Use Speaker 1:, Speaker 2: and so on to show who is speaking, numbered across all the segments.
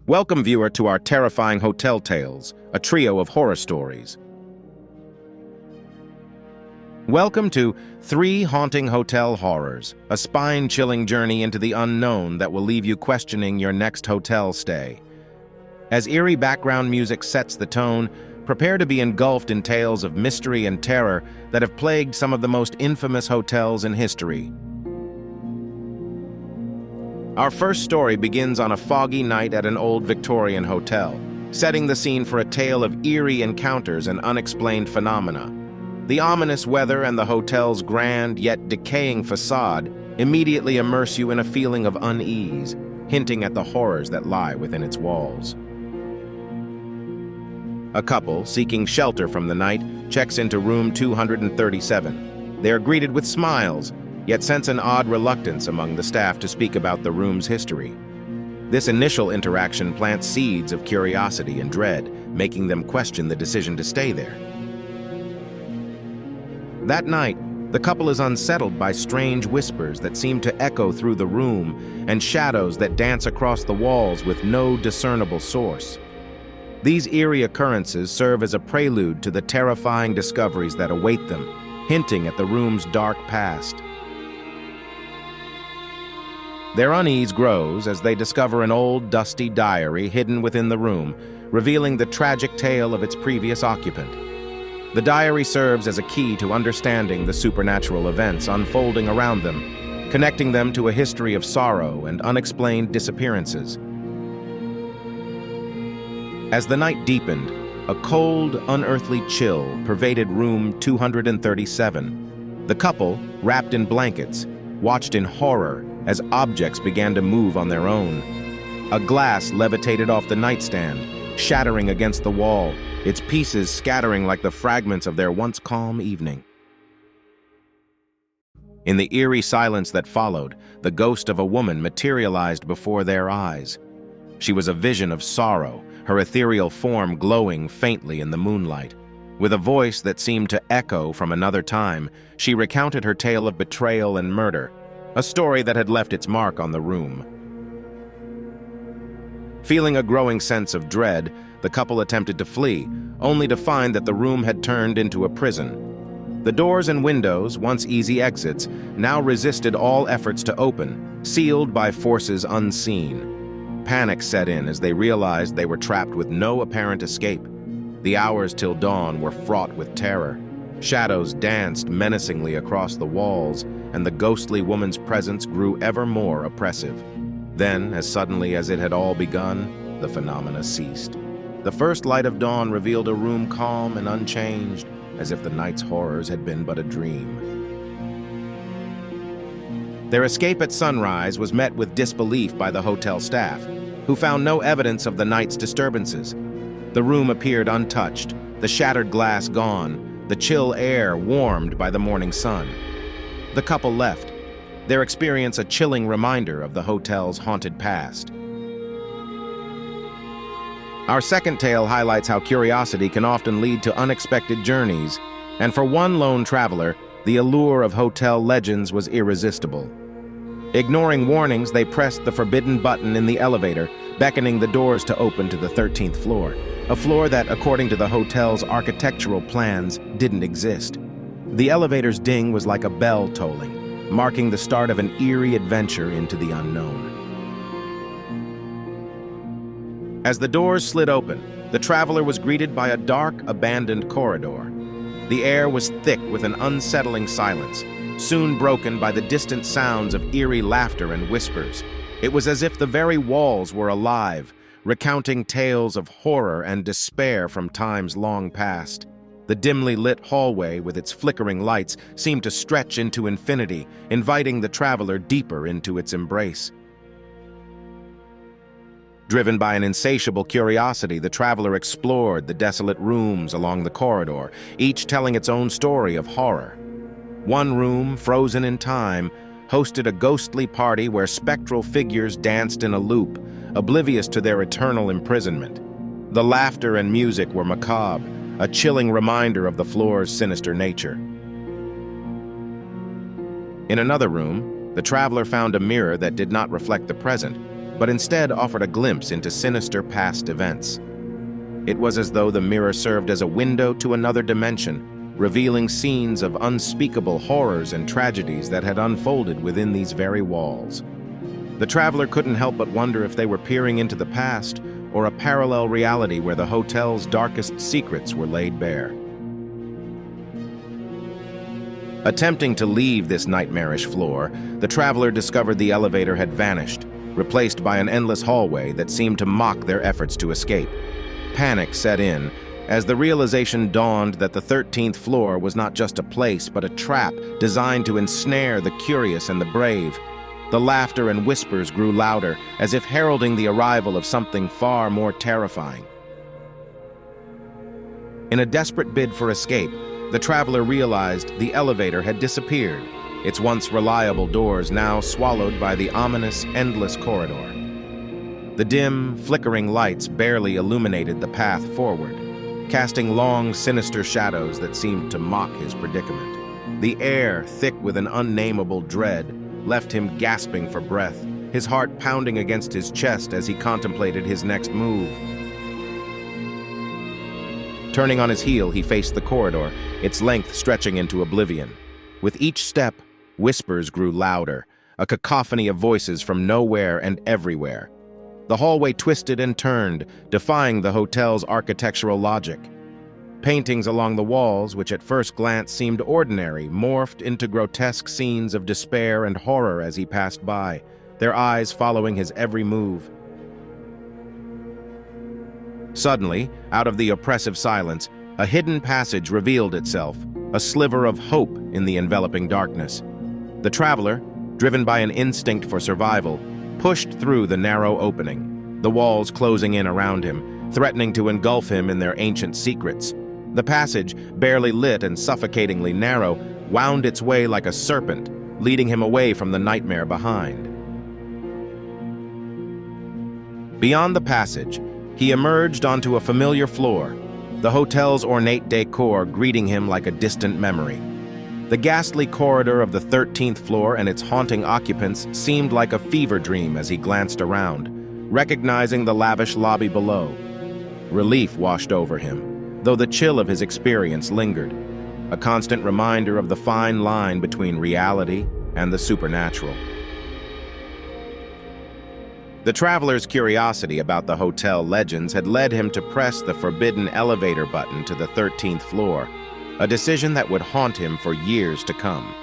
Speaker 1: Welcome, viewer, to our terrifying hotel tales, a trio of horror stories. Welcome to 3 Haunting Hotel Horrors, a spine-chilling journey into the unknown that will leave you questioning your next hotel stay. As eerie background music sets the tone, prepare to be engulfed in tales of mystery and terror that have plagued some of the most infamous hotels in history. Our first story begins on a foggy night at an old Victorian hotel, setting the scene for a tale of eerie encounters and unexplained phenomena. The ominous weather and the hotel's grand yet decaying facade immediately immerse you in a feeling of unease, hinting at the horrors that lie within its walls. A couple, seeking shelter from the night, checks into room 237. They are greeted with smiles, yet sense an odd reluctance among the staff to speak about the room's history. This initial interaction plants seeds of curiosity and dread, making them question the decision to stay there. That night, the couple is unsettled by strange whispers that seem to echo through the room and shadows that dance across the walls with no discernible source. These eerie occurrences serve as a prelude to the terrifying discoveries that await them, hinting at the room's dark past. Their unease grows as they discover an old, dusty diary hidden within the room, revealing the tragic tale of its previous occupant. The diary serves as a key to understanding the supernatural events unfolding around them, connecting them to a history of sorrow and unexplained disappearances. As the night deepened, a cold, unearthly chill pervaded room 237. The couple, wrapped in blankets, watched in horror as objects began to move on their own. A glass levitated off the nightstand, shattering against the wall, its pieces scattering like the fragments of their once calm evening. In the eerie silence that followed, the ghost of a woman materialized before their eyes. She was a vision of sorrow, her ethereal form glowing faintly in the moonlight. With a voice that seemed to echo from another time, she recounted her tale of betrayal and murder, a story that had left its mark on the room. Feeling a growing sense of dread, the couple attempted to flee, only to find that the room had turned into a prison. The doors and windows, once easy exits, now resisted all efforts to open, sealed by forces unseen. Panic set in as they realized they were trapped with no apparent escape. The hours till dawn were fraught with terror. Shadows danced menacingly across the walls, and the ghostly woman's presence grew ever more oppressive. Then, as suddenly as it had all begun, the phenomena ceased. The first light of dawn revealed a room calm and unchanged, as if the night's horrors had been but a dream. Their escape at sunrise was met with disbelief by the hotel staff, who found no evidence of the night's disturbances. The room appeared untouched, the shattered glass gone, the chill air warmed by the morning sun. The couple left, their experience a chilling reminder of the hotel's haunted past. Our second tale highlights how curiosity can often lead to unexpected journeys, and for one lone traveler, the allure of hotel legends was irresistible. Ignoring warnings, they pressed the forbidden button in the elevator, beckoning the doors to open to the 13th floor, a floor that, according to the hotel's architectural plans, didn't exist. The elevator's ding was like a bell tolling, marking the start of an eerie adventure into the unknown. As the doors slid open, the traveler was greeted by a dark, abandoned corridor. The air was thick with an unsettling silence, soon broken by the distant sounds of eerie laughter and whispers. It was as if the very walls were alive, recounting tales of horror and despair from times long past. The dimly lit hallway with its flickering lights seemed to stretch into infinity, inviting the traveler deeper into its embrace. Driven by an insatiable curiosity, the traveler explored the desolate rooms along the corridor, each telling its own story of horror. One room, frozen in time, hosted a ghostly party where spectral figures danced in a loop, oblivious to their eternal imprisonment. The laughter and music were macabre, a chilling reminder of the floor's sinister nature. In another room, the traveler found a mirror that did not reflect the present, but instead offered a glimpse into sinister past events. It was as though the mirror served as a window to another dimension, revealing scenes of unspeakable horrors and tragedies that had unfolded within these very walls. The traveler couldn't help but wonder if they were peering into the past or a parallel reality where the hotel's darkest secrets were laid bare. Attempting to leave this nightmarish floor, the traveler discovered the elevator had vanished, replaced by an endless hallway that seemed to mock their efforts to escape. Panic set in as the realization dawned that the 13th floor was not just a place but a trap designed to ensnare the curious and the brave. The laughter and whispers grew louder, as if heralding the arrival of something far more terrifying. In a desperate bid for escape, the traveler realized the elevator had disappeared, its once reliable doors now swallowed by the ominous, endless corridor. The dim, flickering lights barely illuminated the path forward, casting long, sinister shadows that seemed to mock his predicament. The air, thick with an unnameable dread, left him gasping for breath, his heart pounding against his chest as he contemplated his next move. Turning on his heel, he faced the corridor, its length stretching into oblivion. With each step, whispers grew louder, a cacophony of voices from nowhere and everywhere. The hallway twisted and turned, defying the hotel's architectural logic. Paintings along the walls, which at first glance seemed ordinary, morphed into grotesque scenes of despair and horror as he passed by, their eyes following his every move. Suddenly, out of the oppressive silence, a hidden passage revealed itself, a sliver of hope in the enveloping darkness. The traveler, driven by an instinct for survival, pushed through the narrow opening, the walls closing in around him, threatening to engulf him in their ancient secrets. The passage, barely lit and suffocatingly narrow, wound its way like a serpent, leading him away from the nightmare behind. Beyond the passage, he emerged onto a familiar floor, the hotel's ornate decor greeting him like a distant memory. The ghastly corridor of the 13th floor and its haunting occupants seemed like a fever dream as he glanced around, recognizing the lavish lobby below. Relief washed over him, though the chill of his experience lingered, a constant reminder of the fine line between reality and the supernatural. The traveler's curiosity about the hotel legends had led him to press the forbidden elevator button to the 13th floor, a decision that would haunt him for years to come.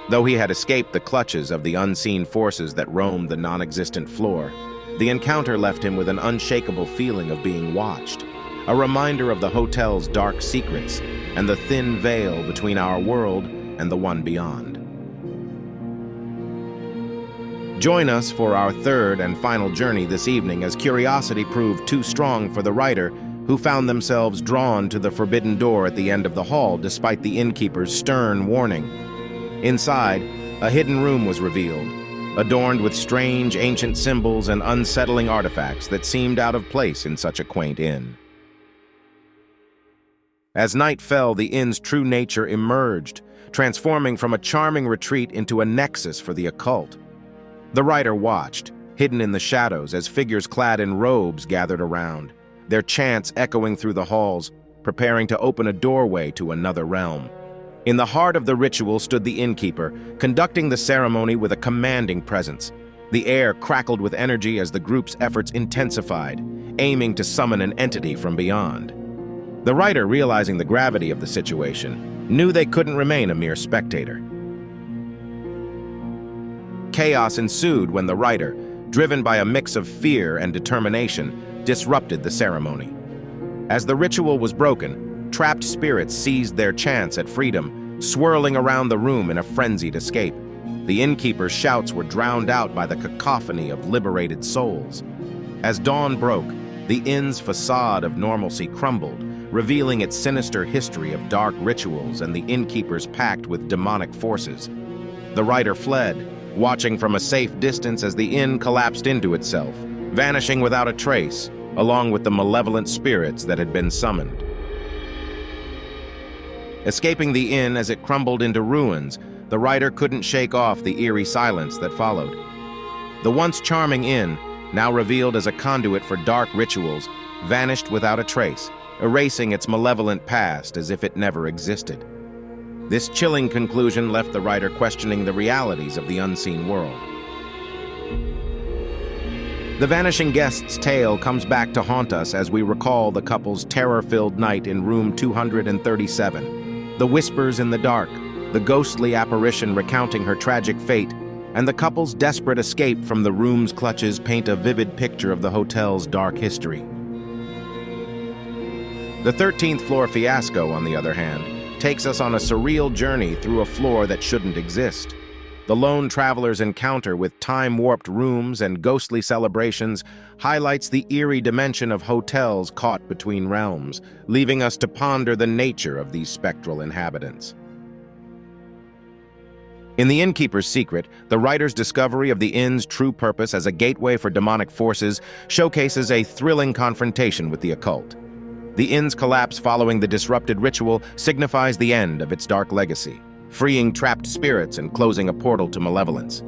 Speaker 1: Though he had escaped the clutches of the unseen forces that roamed the non-existent floor, the encounter left him with an unshakable feeling of being watched, a reminder of the hotel's dark secrets and the thin veil between our world and the one beyond. Join us for our third and final journey this evening as curiosity proved too strong for the writer, who found themselves drawn to the forbidden door at the end of the hall despite the innkeeper's stern warning. Inside, a hidden room was revealed, adorned with strange ancient symbols and unsettling artifacts that seemed out of place in such a quaint inn. As night fell, the inn's true nature emerged, transforming from a charming retreat into a nexus for the occult. The writer watched, hidden in the shadows, as figures clad in robes gathered around, their chants echoing through the halls, preparing to open a doorway to another realm. In the heart of the ritual stood the innkeeper, conducting the ceremony with a commanding presence. The air crackled with energy as the group's efforts intensified, aiming to summon an entity from beyond. The writer, realizing the gravity of the situation, knew they couldn't remain a mere spectator. Chaos ensued when the writer, driven by a mix of fear and determination, disrupted the ceremony. As the ritual was broken, trapped spirits seized their chance at freedom, swirling around the room in a frenzied escape. The innkeeper's shouts were drowned out by the cacophony of liberated souls. As dawn broke, the inn's facade of normalcy crumbled, revealing its sinister history of dark rituals and the innkeeper's pact with demonic forces. The writer fled, watching from a safe distance as the inn collapsed into itself, vanishing without a trace, along with the malevolent spirits that had been summoned. Escaping the inn as it crumbled into ruins, the writer couldn't shake off the eerie silence that followed. The once charming inn, now revealed as a conduit for dark rituals, vanished without a trace, erasing its malevolent past as if it never existed. This chilling conclusion left the writer questioning the realities of the unseen world. The vanishing guest's tale comes back to haunt us as we recall the couple's terror-filled night in room 237. The whispers in the dark, the ghostly apparition recounting her tragic fate, and the couple's desperate escape from the room's clutches paint a vivid picture of the hotel's dark history. The 13th floor fiasco, on the other hand, takes us on a surreal journey through a floor that shouldn't exist. The lone traveler's encounter with time-warped rooms and ghostly celebrations highlights the eerie dimension of hotels caught between realms, leaving us to ponder the nature of these spectral inhabitants. In The Innkeeper's Secret, the writer's discovery of the inn's true purpose as a gateway for demonic forces showcases a thrilling confrontation with the occult. The inn's collapse following the disrupted ritual signifies the end of its dark legacy, freeing trapped spirits and closing a portal to malevolence.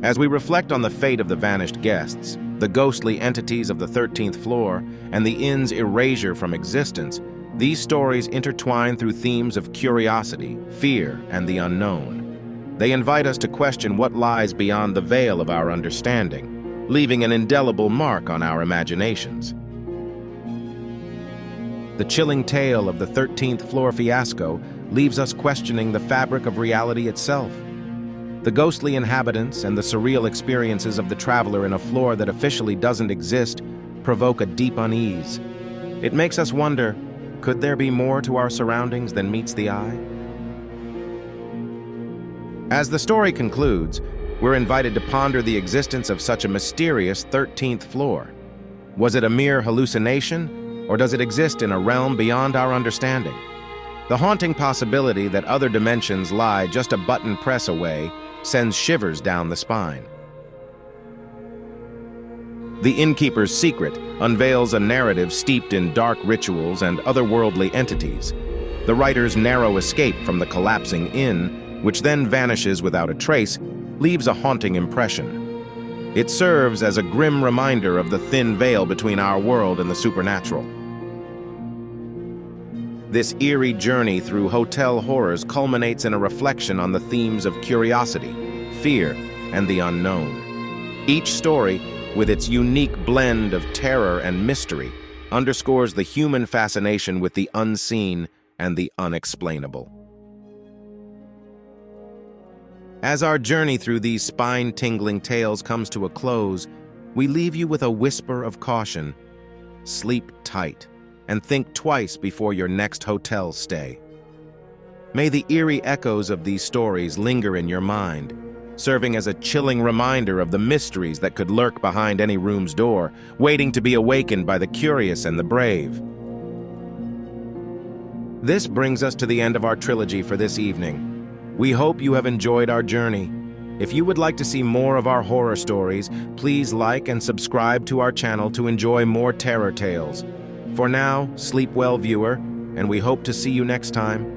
Speaker 1: As we reflect on the fate of the vanished guests, the ghostly entities of the 13th floor, and the inn's erasure from existence, these stories intertwine through themes of curiosity, fear, and the unknown. They invite us to question what lies beyond the veil of our understanding, leaving an indelible mark on our imaginations. The chilling tale of the 13th floor fiasco leaves us questioning the fabric of reality itself. The ghostly inhabitants and the surreal experiences of the traveler in a floor that officially doesn't exist provoke a deep unease. It makes us wonder, could there be more to our surroundings than meets the eye? As the story concludes, we're invited to ponder the existence of such a mysterious 13th floor. Was it a mere hallucination? Or does it exist in a realm beyond our understanding? The haunting possibility that other dimensions lie just a button press away sends shivers down the spine. The Innkeeper's Secret unveils a narrative steeped in dark rituals and otherworldly entities. The writer's narrow escape from the collapsing inn, which then vanishes without a trace, leaves a haunting impression. It serves as a grim reminder of the thin veil between our world and the supernatural. This eerie journey through hotel horrors culminates in a reflection on the themes of curiosity, fear, and the unknown. Each story, with its unique blend of terror and mystery, underscores the human fascination with the unseen and the unexplainable. As our journey through these spine-tingling tales comes to a close, we leave you with a whisper of caution. Sleep tight, and think twice before your next hotel stay. May the eerie echoes of these stories linger in your mind, serving as a chilling reminder of the mysteries that could lurk behind any room's door, waiting to be awakened by the curious and the brave. This brings us to the end of our trilogy for this evening. We hope you have enjoyed our journey. If you would like to see more of our horror stories, please like and subscribe to our channel to enjoy more terror tales. For now, sleep well, viewer, and we hope to see you next time.